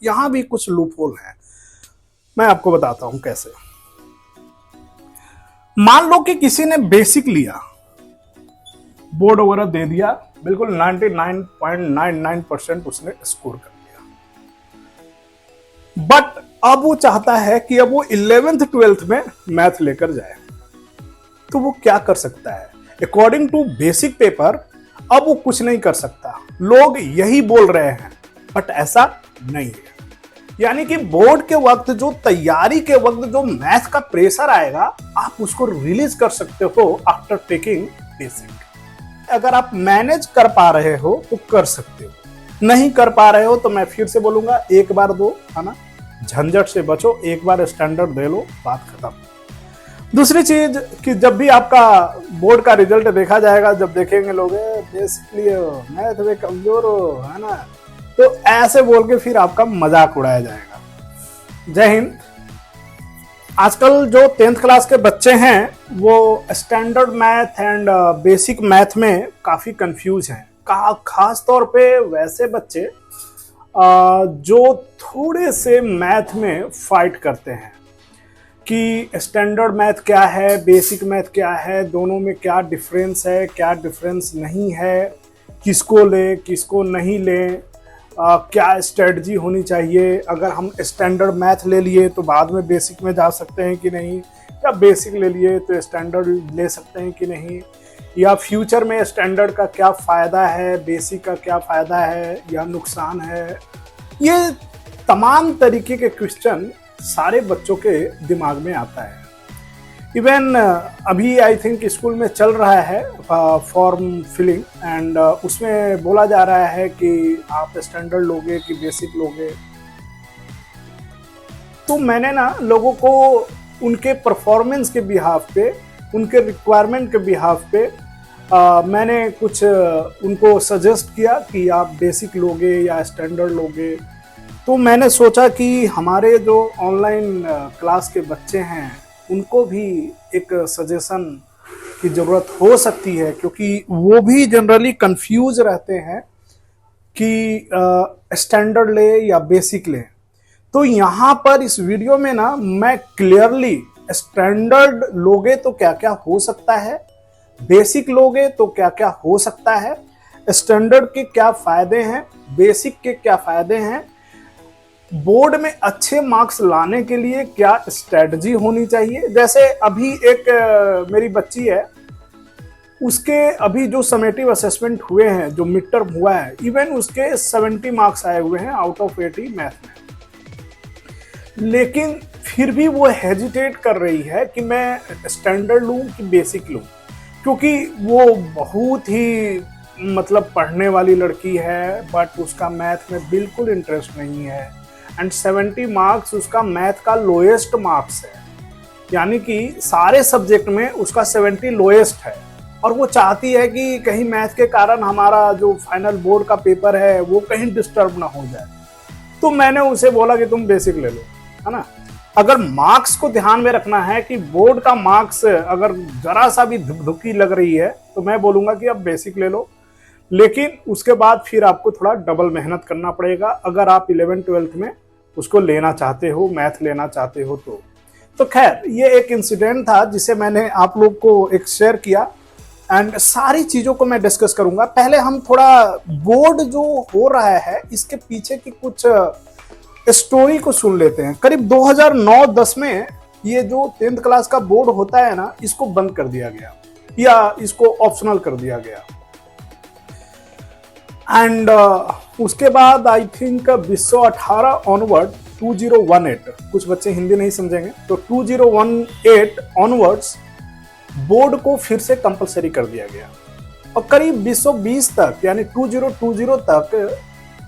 यहां भी कुछ लूप होल है, मैं आपको बताता हूं कैसे। मान लो कि किसी ने बेसिक लिया, बोर्ड वगैरह दे दिया, बिल्कुल 99.99% उसने स्कोर कर लिया, बट अब वो चाहता है कि अब वो 11th 12th में मैथ लेकर जाए। तो वो क्या कर सकता है? अकॉर्डिंग टू बेसिक पेपर अब वो कुछ नहीं कर सकता। लोग यही बोल रहे हैं, बट ऐसा नहीं है। यानी कि बोर्ड के वक्त जो तैयारी के वक्त जो मैथ का प्रेशर आएगा, आप उसको रिलीज कर सकते हो आफ्टर टेकिंग बेसिक। अगर आप मैनेज कर पा रहे हो तो कर सकते हो, नहीं कर पा रहे हो तो मैं फिर से बोलूंगा, एक बार दो, है ना, झंझट से बचो, एक बार स्टैंडर्ड दे लो, बात खत्म। दूसरी चीज कि जब भी आपका बोर्ड का रिजल्ट देखा जाएगा, जब देखेंगे लोग बेसिकली मैथ में कमजोर हो, है ना, तो ऐसे बोल के फिर आपका मजाक उड़ाया जाएगा। जय हिंद। आजकल जो 10th क्लास के बच्चे हैं वो standard math and basic math में काफी कंफ्यूज हैं, खास तौर पे वैसे बच्चे जो थोड़े से मैथ में फाइट करते हैं कि स्टैंडर्ड मैथ क्या है, बेसिक मैथ क्या है, दोनों में क्या डिफरेंस है, क्या डिफरेंस नहीं है, किसको ले किसको नहीं ले, क्या स्ट्रेटजी होनी चाहिए, अगर हम स्टैंडर्ड मैथ ले लिए तो बाद में बेसिक में जा सकते हैं कि नहीं, या बेसिक ले लिए तो स्टैंडर्ड ले सकते हैं कि नहीं, या फ्यूचर में स्टैंडर्ड का क्या फ़ायदा है, बेसिक का क्या फ़ायदा है या नुकसान है। ये तमाम तरीके के क्वेश्चन सारे बच्चों के दिमाग में आता है। इवन अभी आई थिंक स्कूल में चल रहा है फॉर्म फिलिंग, एंड उसमें बोला जा रहा है कि आप स्टैंडर्ड लोगे कि बेसिक लोगे। तो मैंने ना लोगों को उनके परफॉर्मेंस के बिहाफ पे, उनके रिक्वायरमेंट के बिहाफ पे मैंने कुछ उनको सजेस्ट किया कि आप बेसिक लोगे या स्टैंडर्ड लोगे। तो मैंने सोचा कि हमारे जो ऑनलाइन क्लास के बच्चे हैं उनको भी एक सजेशन की ज़रूरत हो सकती है, क्योंकि वो भी जनरली कंफ्यूज रहते हैं कि स्टैंडर्ड ले या बेसिक ले। तो यहाँ पर इस वीडियो में ना मैं क्लियरली स्टैंडर्ड लोगे तो क्या क्या हो सकता है, बेसिक लोगे तो क्या क्या हो सकता है, स्टैंडर्ड के क्या फ़ायदे हैं, बेसिक के क्या फ़ायदे हैं, बोर्ड में अच्छे मार्क्स लाने के लिए क्या स्ट्रेटजी होनी चाहिए। जैसे अभी एक मेरी बच्ची है, उसके अभी जो समेटिव असेसमेंट हुए हैं, जो मिड टर्म हुआ है, इवन उसके 70 मार्क्स आए हुए हैं आउट ऑफ 80 मैथ में, लेकिन फिर भी वो हेजिटेट कर रही है कि मैं स्टैंडर्ड लूँ कि बेसिक लूँ, क्योंकि वो बहुत ही मतलब पढ़ने वाली लड़की है, बट उसका मैथ में बिल्कुल इंटरेस्ट नहीं है, एंड 70 मार्क्स उसका मैथ का लोएस्ट मार्क्स है, यानी कि सारे सब्जेक्ट में उसका 70 लोएस्ट है। और वो चाहती है कि कहीं मैथ के कारण हमारा जो फाइनल बोर्ड का पेपर है वो कहीं डिस्टर्ब ना हो जाए। तो मैंने उसे बोला कि तुम बेसिक ले लो, है ना। अगर मार्क्स को ध्यान में रखना है कि बोर्ड का मार्क्स अगर जरा सा भी धुकी लग रही है तो मैं बोलूंगा कि अब बेसिक ले लो, लेकिन उसके बाद फिर आपको थोड़ा डबल मेहनत करना पड़ेगा अगर आप 11th 12th में उसको लेना चाहते हो, मैथ लेना चाहते हो। तो खैर ये एक इंसिडेंट था जिसे मैंने आप लोग को एक शेयर किया, एंड सारी चीज़ों को मैं डिस्कस करूंगा। पहले हम थोड़ा बोर्ड जो हो रहा है इसके पीछे की कुछ स्टोरी को सुन लेते हैं। करीब 2009-10 में ये जो 10th क्लास का बोर्ड होता है ना, इसको बंद कर दिया गया या इसको ऑप्शनल कर दिया गया, एंड उसके बाद आई थिंक 2018 ऑनवर्ड 2018, कुछ बच्चे हिंदी नहीं समझेंगे तो 2018 ऑनवर्ड्स बोर्ड को फिर से कंपलसरी कर दिया गया, और करीब 2020 तक यानी 2020 तक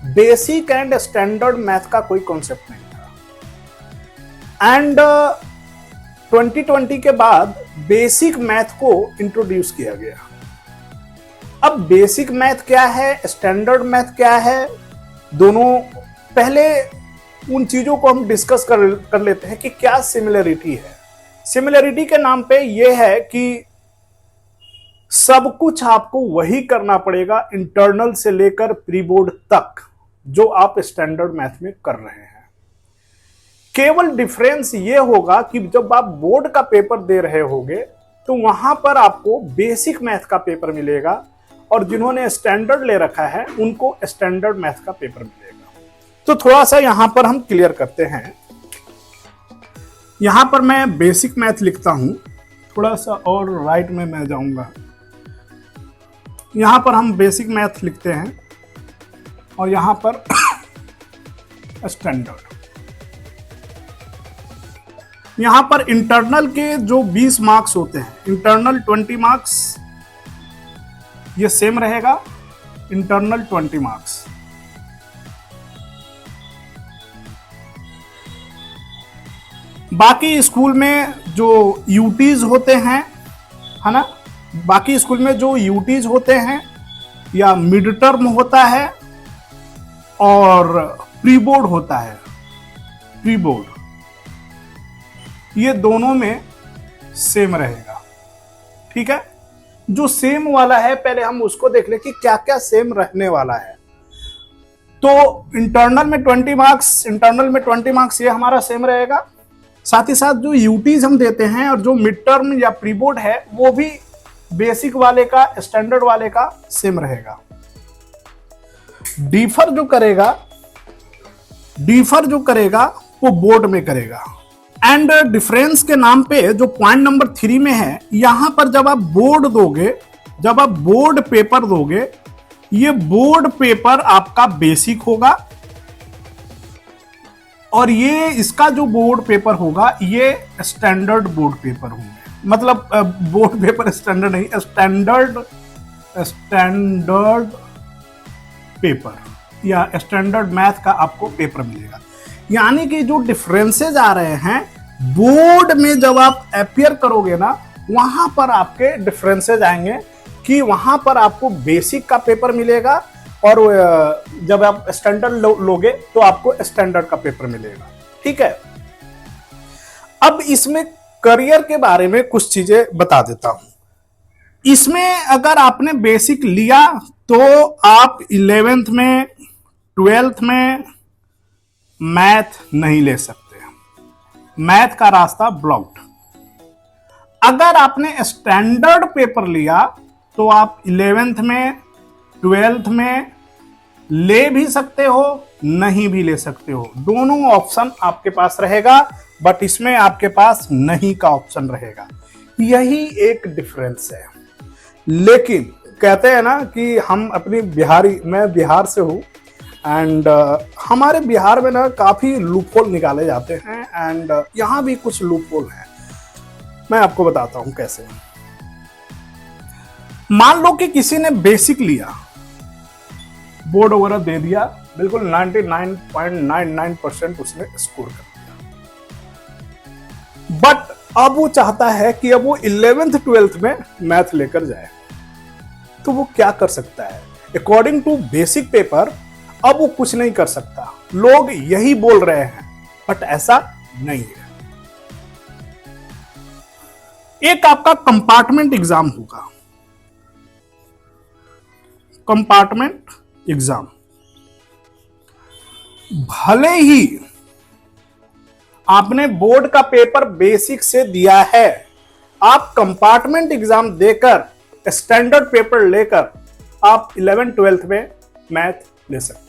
बेसिक एंड स्टैंडर्ड मैथ का कोई कॉन्सेप्ट नहीं था, एंड 2020 के बाद बेसिक मैथ को इंट्रोड्यूस किया गया। अब बेसिक मैथ क्या है, स्टैंडर्ड मैथ क्या है, दोनों पहले उन चीजों को हम डिस्कस कर लेते हैं कि क्या सिमिलरिटी है। सिमिलरिटी के नाम पे ये है कि सब कुछ आपको वही करना पड़ेगा इंटरनल से लेकर प्री बोर्ड तक, जो आप स्टैंडर्ड मैथ में कर रहे हैं। केवल डिफरेंस ये होगा कि जब आप बोर्ड का पेपर दे रहे होगे तो वहां पर आपको बेसिक मैथ का पेपर मिलेगा और जिन्होंने स्टैंडर्ड ले रखा है उनको स्टैंडर्ड मैथ का पेपर मिलेगा। तो थोड़ा सा यहां पर हम क्लियर करते हैं। यहां पर मैं बेसिक मैथ लिखता हूं, थोड़ा सा और राइट में मैं जाऊंगा। यहां पर हम बेसिक मैथ लिखते हैं और यहां पर स्टैंडर्ड। यहां पर इंटरनल के जो 20 मार्क्स होते हैं, इंटरनल 20 मार्क्स, ये सेम रहेगा, इंटरनल 20 मार्क्स। बाकी स्कूल में जो यूटीज होते हैं, है ना, बाकी स्कूल में जो यूटीज होते हैं या मिड टर्म होता है और प्री बोर्ड होता है, प्री बोर्ड, ये दोनों में सेम रहेगा। ठीक है, जो सेम वाला है पहले हम उसको देख ले कि क्या क्या सेम रहने वाला है। तो इंटरनल में 20 मार्क्स, इंटरनल में 20 मार्क्स ये हमारा सेम रहेगा। साथ ही साथ जो यूटीज हम देते हैं और जो मिड टर्म या प्री बोर्ड है वो भी बेसिक वाले का, स्टैंडर्ड वाले का सेम रहेगा। डिफर जो करेगा वो बोर्ड में करेगा। एंड डिफरेंस के नाम पे जो पॉइंट नंबर 3 में है, यहां पर जब आप बोर्ड दोगे, जब आप बोर्ड पेपर दोगे, ये बोर्ड पेपर आपका बेसिक होगा और ये इसका जो बोर्ड पेपर होगा ये स्टैंडर्ड बोर्ड पेपर होंगे। मतलब बोर्ड पेपर स्टैंडर्ड नहीं, स्टैंडर्ड पेपर या स्टैंडर्ड मैथ का आपको पेपर मिलेगा। यानी कि जो डिफरेंसेस आ रहे हैं बोर्ड में जब आप अपियर करोगे ना, वहां पर आपके डिफरेंसेस आएंगे कि वहां पर आपको बेसिक का पेपर मिलेगा और जब आप स्टैंडर्ड लोगे तो आपको स्टैंडर्ड का पेपर मिलेगा। ठीक है, अब इसमें करियर के बारे में कुछ चीजें बता देता हूं। इसमें अगर आपने बेसिक लिया तो आप 11th में 12th में मैथ नहीं ले सकते, मैथ का रास्ता ब्लॉक्ड। अगर आपने स्टैंडर्ड पेपर लिया तो आप 11th में 12th में ले भी सकते हो, नहीं भी ले सकते हो, दोनों ऑप्शन आपके पास रहेगा, बट इसमें आपके पास नहीं का ऑप्शन रहेगा। यही एक डिफरेंस है। लेकिन कहते हैं ना कि हम अपनी मैं बिहार से हूं एंड हमारे बिहार में ना काफी लूपहोल निकाले जाते हैं एंड यहां भी कुछ लूपहोल हैं। मैं आपको बताता हूं कैसे। मान लो कि किसी ने बेसिक लिया, बोर्ड वगैरह दे दिया, बिल्कुल 99.99% उसने स्कोर कर दिया, बट अब वो चाहता है कि अब वो 11th 12th में मैथ लेकर जाए। तो वो क्या कर सकता है? अकॉर्डिंग टू बेसिक पेपर अब वो कुछ नहीं कर सकता। लोग यही बोल रहे हैं, बट ऐसा नहीं है। एक आपका कंपार्टमेंट एग्जाम होगा, कंपार्टमेंट एग्जाम। भले ही आपने बोर्ड का पेपर बेसिक से दिया है, आप कंपार्टमेंट एग्जाम देकर स्टैंडर्ड पेपर लेकर आप 11th 12th में मैथ ले सकते हैं।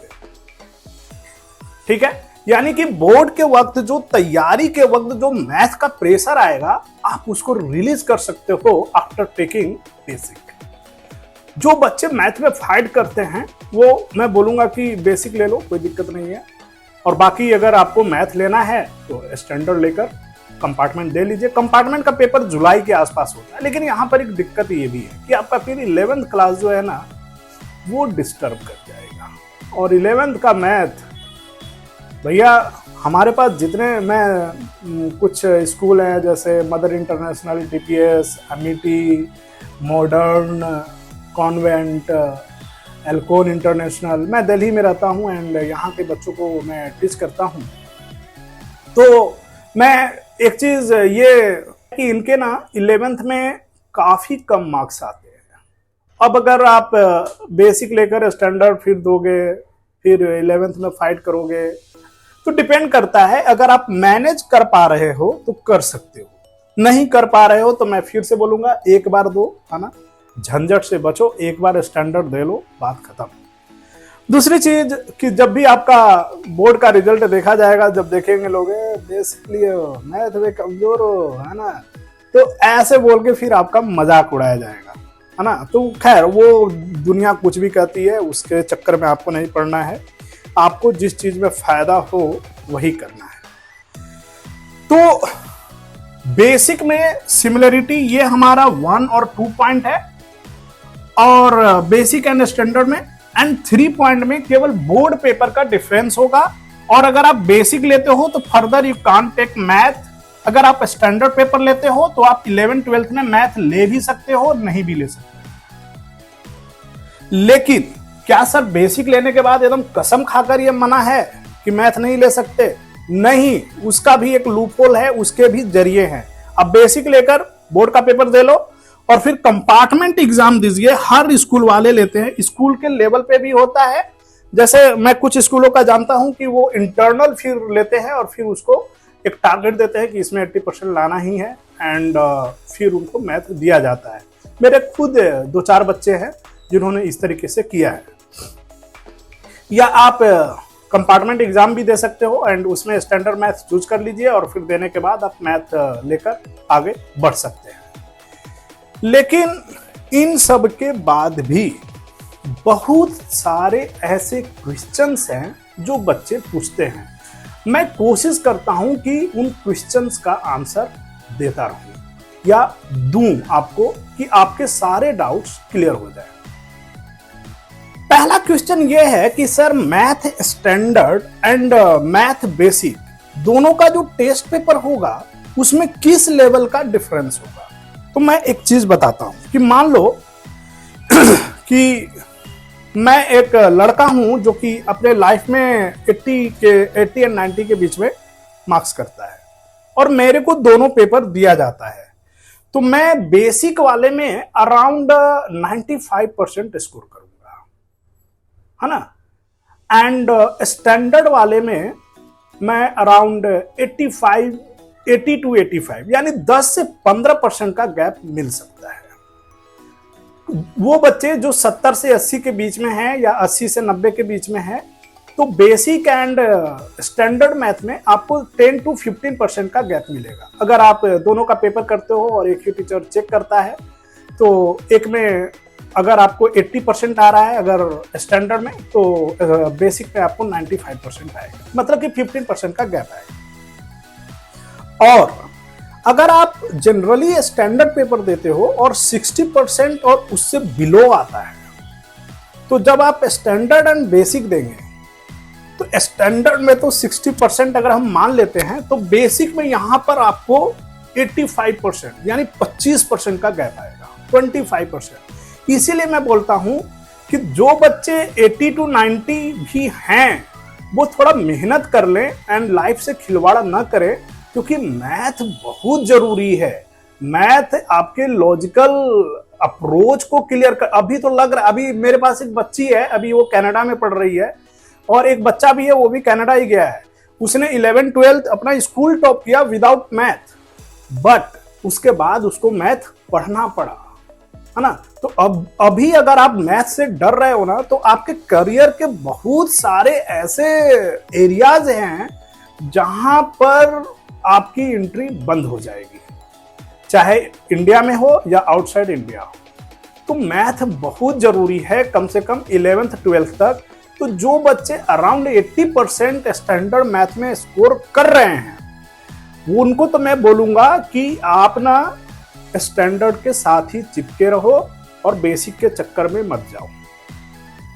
ठीक है, यानी कि बोर्ड के वक्त जो तैयारी के वक्त जो मैथ का प्रेशर आएगा आप उसको रिलीज कर सकते हो आफ्टर टेकिंग बेसिक। जो बच्चे मैथ में फाइट करते हैं वो मैं बोलूंगा कि बेसिक ले लो, कोई दिक्कत नहीं है। और बाकी अगर आपको मैथ लेना है तो स्टैंडर्ड लेकर कंपार्टमेंट दे लीजिए। कंपार्टमेंट का पेपर जुलाई के आसपास होता है, लेकिन यहाँ पर एक दिक्कत ये भी है कि आपका फिर 11th क्लास जो है ना वो डिस्टर्ब कर जाएगा। और 11th का मैथ भैया हमारे पास जितने, मैं कुछ स्कूल हैं जैसे Mother International, TPS, MET, Modern, Convent, Alcon International, मैं दिल्ली में रहता हूं एंड यहाँ के बच्चों को मैं टीच करता हूं। तो मैं एक चीज ये कि इनके ना 11th में काफी कम मार्क्स आते हैं। अब अगर आप बेसिक लेकर स्टैंडर्ड फिर दोगे फिर 11th में फाइट करोगे, तो डिपेंड करता है। अगर आप मैनेज कर पा रहे हो तो कर सकते हो, नहीं कर पा रहे हो तो मैं फिर से बोलूंगा एक बार दो, है ना, झंझट से बचो, एक बार स्टैंडर्ड दे लो, बात खत्म। दूसरी चीज कि जब भी आपका बोर्ड का रिजल्ट देखा जाएगा, जब देखेंगे लोग बेसिकली मैथ में कमजोर हो, है ना, तो ऐसे बोल के फिर आपका मजाक उड़ाया जाएगा, है ना। तो खैर वो दुनिया कुछ भी कहती है, उसके चक्कर में आपको नहीं पड़ना है। आपको जिस चीज में फायदा हो वही करना है। तो बेसिक में सिमिलरिटी ये हमारा 1 और 2 पॉइंट है, और बेसिक एंड स्टैंडर्ड में एंड 3 पॉइंट में केवल बोर्ड पेपर का डिफरेंस होगा। और अगर आप बेसिक लेते हो तो further you can't take math. अगर आप स्टैंडर्ड पेपर लेते हो तो आप 11th 12th में मैथ ले भी सकते हो, नहीं भी ले सकते। लेकिन क्या सर बेसिक लेने के बाद एकदम कसम खाकर ये मना है कि मैथ नहीं ले सकते? नहीं, उसका भी एक लूप होल है, उसके भी जरिए हैं। अब बेसिक लेकर बोर्ड का पेपर दे लो और फिर कंपार्टमेंट एग्जाम दीजिए। हर स्कूल वाले लेते हैं, स्कूल के लेवल पे भी होता है। जैसे मैं कुछ स्कूलों का जानता हूं कि वो इंटरनल फिर लेते हैं और फिर उसको एक टारगेट देते हैं कि इसमें 80% लाना ही है, एंड फिर उनको मैथ दिया जाता है। मेरे खुद 2-4 बच्चे हैं जिन्होंने इस तरीके से किया है। या आप कंपार्टमेंट एग्जाम भी दे सकते हो एंड उसमें स्टैंडर्ड मैथ चूज कर लीजिए और फिर देने के बाद आप मैथ लेकर आगे बढ़ सकते हैं। लेकिन इन सब के बाद भी बहुत सारे ऐसे क्वेश्चंस हैं जो बच्चे पूछते हैं। मैं कोशिश करता हूं कि उन क्वेश्चंस का आंसर देता रहूं या दूं आपको, कि आपके सारे डाउट्स क्लियर हो जाए। पहला क्वेश्चन ये है कि sir math standard and math basic दोनों का जो टेस्ट पेपर होगा उसमें किस लेवल का डिफरेंस होगा। तो मैं एक चीज बताता हूं कि मान लो कि मैं एक लड़का हूं जो कि अपने लाइफ में 80 एंड 90 के बीच में मार्क्स करता है और मेरे को दोनों पेपर दिया जाता है। तो मैं बेसिक वाले में अराउंड 95% स्कोर करूंगा, है ना, एंड स्टैंडर्ड वाले में मैं अराउंड 80 to 85 यानी 10 से 15% का गैप मिल सकता है। वो बच्चे जो 70 से 80 के बीच में हैं या 80 से 90 के बीच में हैं, तो बेसिक एंड स्टैंडर्ड मैथ में आपको 10 to 15% का गैप मिलेगा। अगर आप दोनों का पेपर करते हो और एक ही टीचर चेक करता है, तो एक में अगर आपको 80% आ रहा है अगर स्टैंडर्ड में, तो बेसिक में आपको 95% आएगा, मतलब कि 15% का गैप आएगा। और अगर आप जनरली स्टैंडर्ड पेपर देते हो और 60% और उससे बिलो आता है, तो जब आप स्टैंडर्ड एंड बेसिक देंगे तो स्टैंडर्ड में तो 60% अगर हम मान लेते हैं, तो बेसिक में यहां पर आपको 85% यानी 25% का गैप आएगा, 25%। इसीलिए मैं बोलता हूं कि जो बच्चे 80 to 90 भी हैं वो थोड़ा मेहनत कर लें एंड लाइफ से खिलवाड़ ना करें, क्योंकि मैथ बहुत जरूरी है। मैथ आपके लॉजिकल अप्रोच को क्लियर कर। अभी तो लग रहा, अभी मेरे पास एक बच्ची है, अभी वो कनाडा में पढ़ रही है, और एक बच्चा भी है वो भी कनाडा ही गया है। उसने 11th 12th अपना स्कूल टॉप किया विदाउट मैथ, बट उसके बाद उसको मैथ पढ़ना पड़ा, है ना। तो अब अभी अगर आप मैथ से डर रहे हो ना, तो आपके करियर के बहुत सारे ऐसे एरियाज हैं जहां पर आपकी एंट्री बंद हो जाएगी, चाहे इंडिया में हो या आउटसाइड इंडिया हो। तो मैथ बहुत जरूरी है, कम से कम 11th 12th तक। तो जो बच्चे अराउंड 80% स्टैंडर्ड मैथ में स्कोर कर रहे हैं, उनको तो मैं बोलूंगा कि आप ना स्टैंडर्ड के साथ ही चिपके रहो और बेसिक के चक्कर में मत जाओ।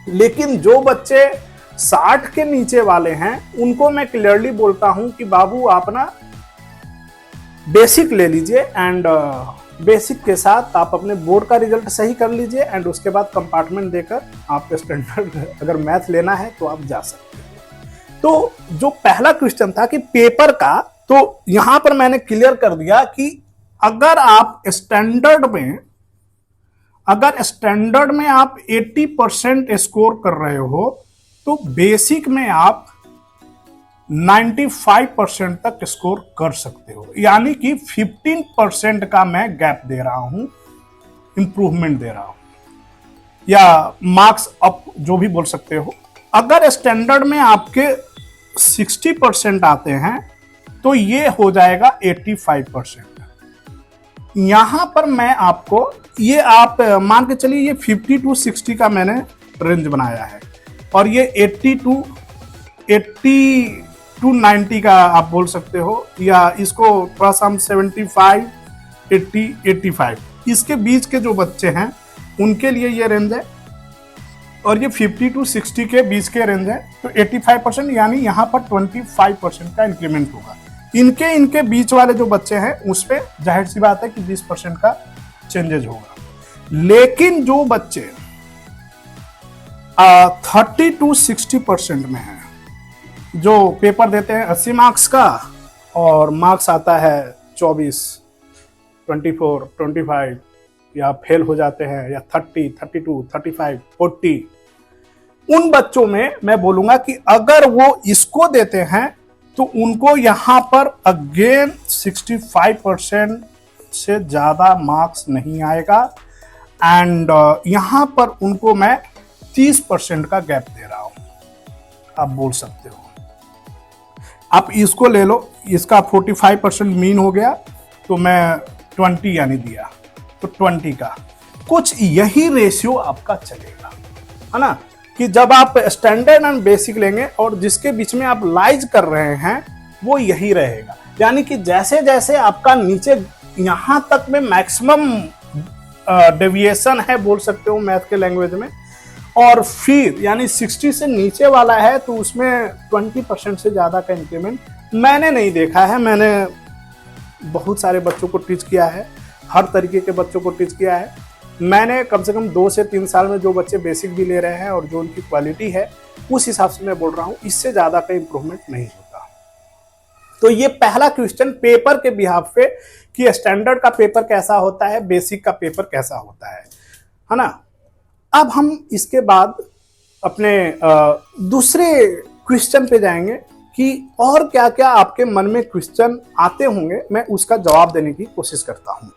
लेकिन जो बच्चे 60 के नीचे वाले हैं, उनको मैं क्लियरली बोलता हूं कि बाबू आप ना बेसिक ले लीजिए एंड बेसिक के साथ आप अपने बोर्ड का रिजल्ट सही कर लीजिए एंड उसके बाद कंपार्टमेंट देकर आप स्टैंडर्ड अगर मैथ लेना है तो आप जा सकते हैं। तो जो पहला क्वेश्चन था कि पेपर का, तो यहां पर मैंने क्लियर कर दिया कि अगर आप स्टैंडर्ड में आप 80% स्कोर कर रहे हो, तो बेसिक में आप 95% तक स्कोर कर सकते हो, यानी कि 15% का मैं गैप दे रहा हूं, इंप्रूवमेंट दे रहा हूं, या मार्क्स अप जो भी बोल सकते हो। अगर स्टैंडर्ड में आपके 60% आते हैं तो ये हो जाएगा 85%। यहां पर मैं आपको ये आप मान के चलिए, ये 50 to 60 का मैंने रेंज बनाया है, और ये 80 to 90 का आप बोल सकते हो, या इसको थोड़ा सा हम 75, 80, 85 इसके बीच के जो बच्चे हैं उनके लिए ये रेंज है, और ये 50 to 60 के बीच के रेंज है। तो 85%, यानी यहाँ पर 25% का इंक्रीमेंट होगा। इनके बीच वाले जो बच्चे हैं उस पर जाहिर सी बात है कि 20% का चेंजेस होगा। लेकिन जो बच्चे 30 to 60% में हैं, जो पेपर देते हैं 80 मार्क्स का और मार्क्स आता है 24, 24, 25, या फेल हो जाते हैं, या 30, 32, 35, 40, उन बच्चों में मैं बोलूंगा कि अगर वो इसको देते हैं तो उनको यहां पर अगेन 65% से ज्यादा मार्क्स नहीं आएगा, एंड यहां पर उनको मैं 30% का गैप दे रहा हूं। आप बोल सकते हो, आप इसको ले लो, इसका 45% मीन हो गया, तो मैं 20 यानी दिया, तो 20 का कुछ यही रेशियो आपका चलेगा, है ना, कि जब आप स्टैंडर्ड एंड बेसिक लेंगे और जिसके बीच में आप लाइज कर रहे हैं वो यही रहेगा। यानी कि जैसे जैसे आपका नीचे यहां तक में मैक्सिमम डेविएशन है बोल सकते हो मैथ के लैंग्वेज में, और फिर यानी 60 से नीचे वाला है तो उसमें 20% से ज्यादा का इंक्रीमेंट मैंने नहीं देखा है। मैंने बहुत सारे बच्चों को टीच किया है, हर तरीके के बच्चों को टीच किया है। मैंने कम से कम 2 से 3 साल में जो बच्चे बेसिक भी ले रहे हैं और जो उनकी क्वालिटी है उस हिसाब से मैं बोल रहा हूँ, इससे ज्यादा का इंप्रूवमेंट नहीं होता। तो ये पहला क्वेश्चन पेपर के बिहाफ पे कि स्टैंडर्ड का पेपर कैसा होता है, बेसिक का पेपर कैसा होता है ना। अब हम इसके बाद अपने दूसरे क्वेश्चन पे जाएंगे कि और क्या क्या आपके मन में क्वेश्चन आते होंगे, मैं उसका जवाब देने की कोशिश करता हूं।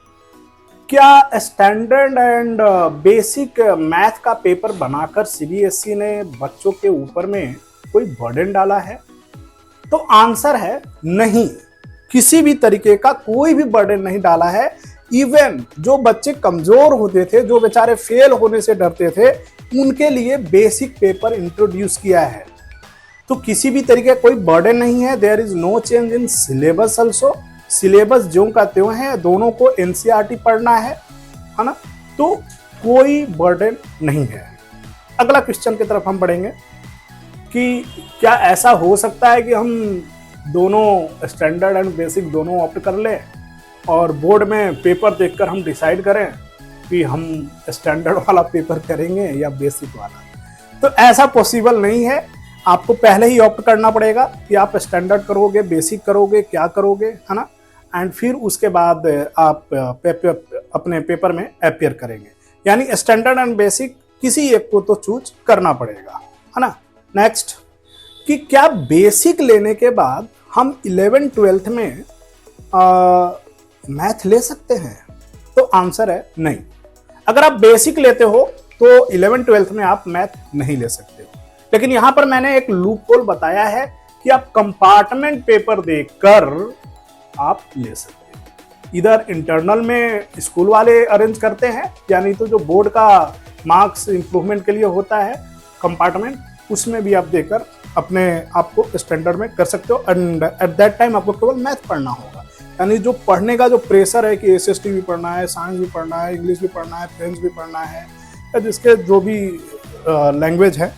क्या स्टैंडर्ड एंड बेसिक मैथ का पेपर बनाकर सीबीएसई ने बच्चों के ऊपर में कोई बर्डन डाला है? तो आंसर है नहीं, किसी भी तरीके का कोई भी बर्डन नहीं डाला है। इवन जो बच्चे कमजोर होते थे, जो बेचारे फेल होने से डरते थे, उनके लिए बेसिक पेपर इंट्रोड्यूस किया है। तो किसी भी तरीके का कोई बर्डन नहीं है। There is no change in syllabus also. Syllabus जो का त्यों है, दोनों को एनसीईआरटी पढ़ना है ना, तो कोई बर्डन नहीं है। अगला क्वेश्चन की तरफ हम बढ़ेंगे कि क्या ऐसा हो सकता है कि हम दोनों स्टैंडर्ड एंड बेसिक दोनों ऑप्ट कर लें और बोर्ड में पेपर देखकर हम डिसाइड करें कि हम स्टैंडर्ड वाला पेपर करेंगे या बेसिक वाला? तो ऐसा पॉसिबल नहीं है। आपको पहले ही ऑप्ट करना पड़ेगा कि आप स्टैंडर्ड करोगे, बेसिक करोगे, क्या करोगे, है ना, एंड फिर उसके बाद आप अपने पेपर में अपीयर करेंगे। यानी स्टैंडर्ड एंड बेसिक किसी एक को तो चूज करना पड़ेगा, है ना। नेक्स्ट, कि क्या बेसिक लेने के बाद हम 11th-12th में मैथ ले सकते हैं? तो आंसर है नहीं। अगर आप बेसिक लेते हो तो 11th-12th में आप मैथ नहीं ले सकते हो। लेकिन यहां पर मैंने एक लूप होल बताया है कि आप कंपार्टमेंट पेपर देकर आप ले सकते हो। इधर इंटरनल में स्कूल वाले अरेंज करते हैं, यानी तो जो बोर्ड का मार्क्स इंप्रूवमेंट के लिए होता है कंपार्टमेंट, उसमें भी आप देकर अपने आप को स्टैंडर्ड में कर सकते हो। एंड एट दैट टाइम आपको केवल मैथ पढ़ना होगा। यानी जो पढ़ने का जो प्रेशर है कि एसएसटी भी पढ़ना है, साइंस भी पढ़ना है, इंग्लिश भी पढ़ना है, फ्रेंच भी पढ़ना है, या जिसके जो भी लैंग्वेज है,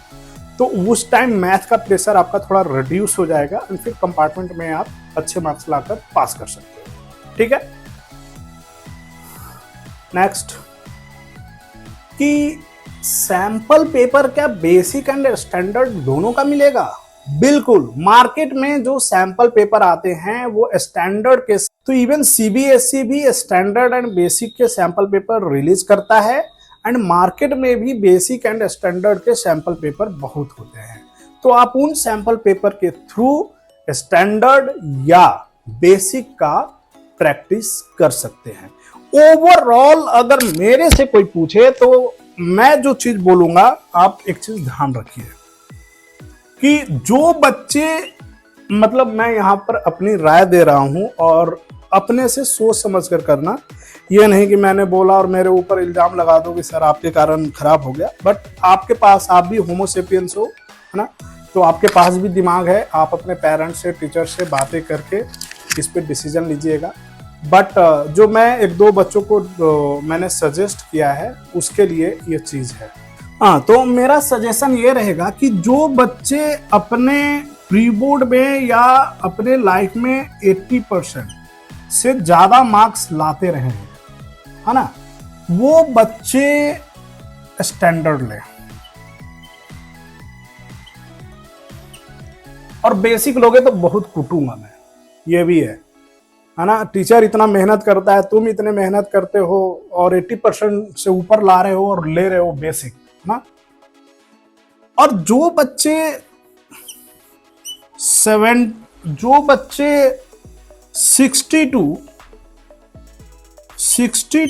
तो उस टाइम मैथ का प्रेशर आपका थोड़ा रिड्यूस हो जाएगा और फिर कंपार्टमेंट में आप अच्छे मार्क्स लाकर पास कर सकते हो। ठीक है। नेक्स्ट, कि सैंपल पेपर क्या बेसिक एंड स्टैंडर्ड दोनों का मिलेगा? बिल्कुल। मार्केट में जो सैंपल पेपर आते हैं वो स्टैंडर्ड के, तो इवन सीबीएसई भी स्टैंडर्ड एंड बेसिक के सैंपल पेपर रिलीज करता है, एंड मार्केट में भी बेसिक एंड स्टैंडर्ड के सैंपल पेपर बहुत होते हैं। तो आप उन सैंपल पेपर के थ्रू स्टैंडर्ड या बेसिक का प्रैक्टिस कर सकते हैं। ओवरऑल अगर मेरे से कोई पूछे तो मैं जो चीज बोलूंगा, आप एक चीज ध्यान रखिए कि जो बच्चे, मतलब मैं यहां पर अपनी राय दे रहा हूं और अपने से सोच समझ कर करना, ये नहीं कि मैंने बोला और मेरे ऊपर इल्जाम लगा दो कि सर आपके कारण खराब हो गया। बट आपके पास, आप भी होमोसेपियंस हो, है ना, तो आपके पास भी दिमाग है, आप अपने पेरेंट्स से, टीचर से बातें करके इस पे डिसीजन लीजिएगा। बट जो मैं एक दो बच्चों को मैंने सजेस्ट किया है उसके लिए ये चीज़ है। हाँ, तो मेरा सजेशन ये रहेगा कि जो बच्चे अपने प्री बोर्ड में या अपने लाइफ में 80% से ज़्यादा मार्क्स लाते रहे हैं, है ना, वो बच्चे स्टैंडर्ड लें। और बेसिक लोगे तो बहुत कूटूंगा मैं, ये भी है ना। टीचर इतना मेहनत करता है, तुम इतने मेहनत करते हो और 80% से ऊपर ला रहे हो और ले रहे हो बेसिक, ना। और जो बच्चे 60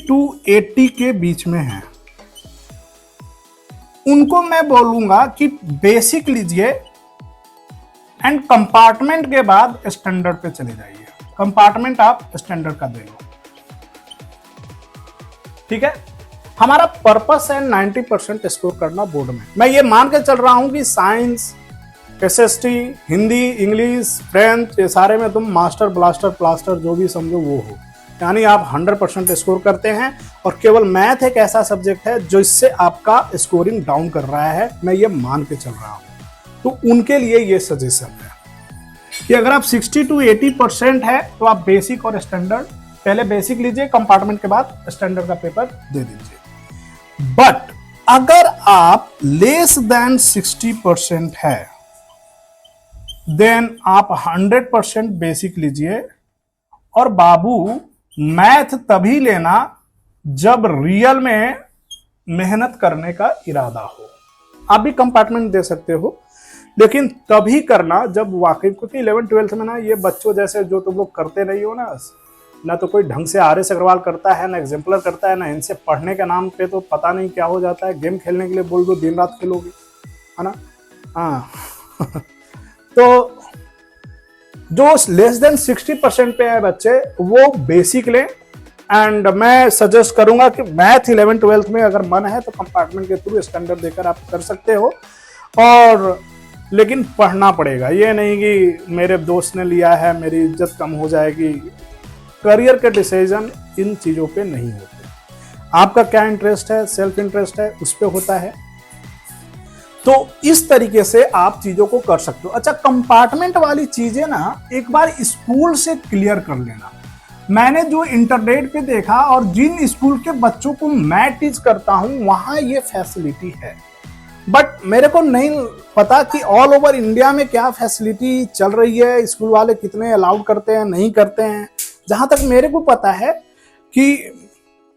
to 80 के बीच में हैं, उनको मैं बोलूंगा कि बेसिक लीजिए एंड कंपार्टमेंट के बाद स्टैंडर्ड पे चले जाइए। कंपार्टमेंट आप स्टैंडर्ड का दे लो, ठीक है। हमारा पर्पस है 90% स्कोर करना बोर्ड में। मैं ये मान के चल रहा हूं कि science, SST, Hindi, English, French, ये सारे में तुम मास्टर, ब्लास्टर, प्लास्टर जो भी समझो वो हो, यानी आप 100% स्कोर करते हैं। और केवल मैथ एक ऐसा सब्जेक्ट है जो इससे आपका स्कोरिंग डाउन कर रहा है, मैं ये मान के चल रहा हूं। तो उनके लिए ये सजेशन है कि अगर आप 60 to 80% है तो आप बेसिक और स्टैंडर्ड, पहले बेसिक लीजिए, कंपार्टमेंट के बाद स्टैंडर्ड का पेपर दे दीजिए। बट अगर आप लेस देन 60% है, देन आप 100% बेसिक लीजिए। और बाबू, मैथ तभी लेना जब रियल में मेहनत करने का इरादा हो। आप भी कंपार्टमेंट दे सकते हो, लेकिन तभी करना जब वाकई, क्योंकि 11th-12th में ना ये बच्चों जैसे जो तुम लोग करते नहीं हो ना तो कोई ढंग से RS अग्रवाल करता है, ना एग्जाम्पलर करता है, ना इनसे पढ़ने के नाम पे तो पता नहीं क्या हो जाता है। गेम खेलने के लिए बोल दो, दिन रात खेलोगे, है ना। हाँ तो जो लेस देन 60% पे है बच्चे, वो बेसिक लें। एंड मैं सजेस्ट करूंगा कि मैथ 11th-12th में अगर मन है तो कंपार्टमेंट के थ्रू स्टैंडर्ड देकर आप कर सकते हो। और लेकिन पढ़ना पड़ेगा, ये नहीं कि मेरे दोस्त ने लिया है मेरी इज्जत कम हो जाएगी। करियर के डिसीजन इन चीज़ों पे नहीं होते। आपका क्या इंटरेस्ट है, सेल्फ इंटरेस्ट है, उस पे होता है। तो इस तरीके से आप चीज़ों को कर सकते हो। अच्छा, कंपार्टमेंट वाली चीज़ें ना एक बार स्कूल से क्लियर कर लेना। मैंने जो इंटरनेट पे देखा और जिन स्कूल के बच्चों को मैं टीच करता हूँ वहाँ ये फैसिलिटी है, बट मेरे को नहीं पता कि ऑल ओवर इंडिया में क्या फैसिलिटी चल रही है, स्कूल वाले कितने अलाउड करते हैं, नहीं करते हैं। जहाँ तक मेरे को पता है कि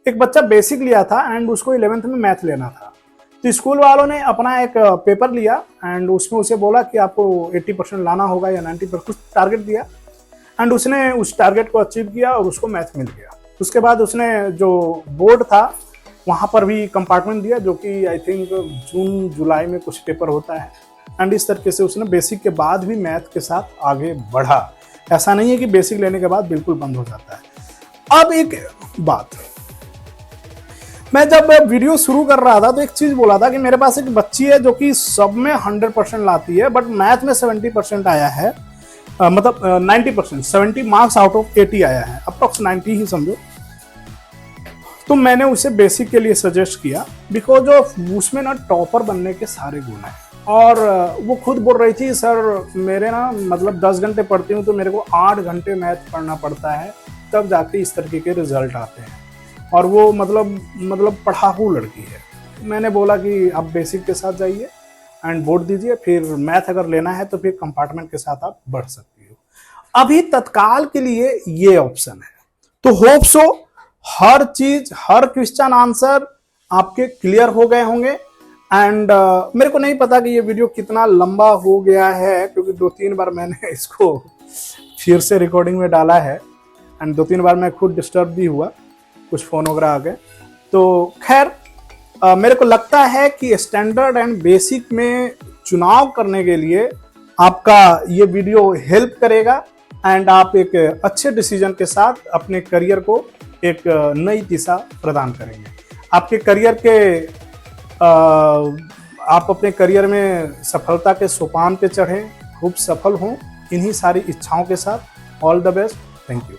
एक बच्चा बेसिक लिया था एंड उसको 11th में मैथ लेना था, तो स्कूल वालों ने अपना एक पेपर लिया एंड उसमें उसे बोला कि आपको 80% लाना होगा या 90%, कुछ टारगेट दिया एंड उसने उस टारगेट को अचीव किया और उसको मैथ मिल गया। उसके बाद उसने जो बोर्ड था वहाँ पर भी कंपार्टमेंट दिया, जो कि आई थिंक जून जुलाई में कुछ पेपर होता है। एंड इस तरीके से उसने बेसिक के बाद भी मैथ के साथ आगे बढ़ा। ऐसा नहीं है कि बेसिक लेने के बाद बिल्कुल बंद हो जाता है। अब एक बात, मैं जब वीडियो शुरू कर रहा था तो एक चीज़ बोला था कि मेरे पास एक बच्ची है जो कि सब में 100% लाती है, बट मैथ में 70% आया है, मतलब 90%, 70 मार्क्स आउट ऑफ 80 आया है, अप्रॉक्स 90 ही समझो। तो मैंने उसे बेसिक के लिए सजेस्ट किया, बिकॉज ऑफ उसमें ना टॉपर बनने के सारे गुण हैं। और वो खुद बोल रही थी, सर मेरे ना मतलब 10 घंटे पढ़ती हूँ तो मेरे को 8 घंटे मैथ पढ़ना पड़ता है, तब जाके इस तरीके के रिजल्ट आते हैं। और वो मतलब पढ़ाकू लड़की है। मैंने बोला कि आप बेसिक के साथ जाइए एंड बोर्ड दीजिए, फिर मैथ अगर लेना है तो फिर कंपार्टमेंट के साथ आप बढ़ सकती हो। अभी तत्काल के लिए ये ऑप्शन है। तो होप सो हर चीज, हर क्वेश्चन आंसर आपके क्लियर हो गए होंगे एंड मेरे को नहीं पता कि ये वीडियो कितना लंबा हो गया है, क्योंकि 2-3 बार मैंने इसको फिर से रिकॉर्डिंग में डाला है एंड 2-3 बार मैं खुद डिस्टर्ब भी हुआ, कुछ फोन वगैरह आ गए। तो खैर मेरे को लगता है कि स्टैंडर्ड एंड बेसिक में चुनाव करने के लिए आपका ये वीडियो हेल्प करेगा एंड आप एक अच्छे डिसीजन के साथ अपने करियर को एक नई दिशा प्रदान करेंगे। आपके करियर के आप अपने करियर में सफलता के सोपान पे चढ़ें, खूब सफल हों, इन्हीं सारी इच्छाओं के साथ। All the best. Thank you.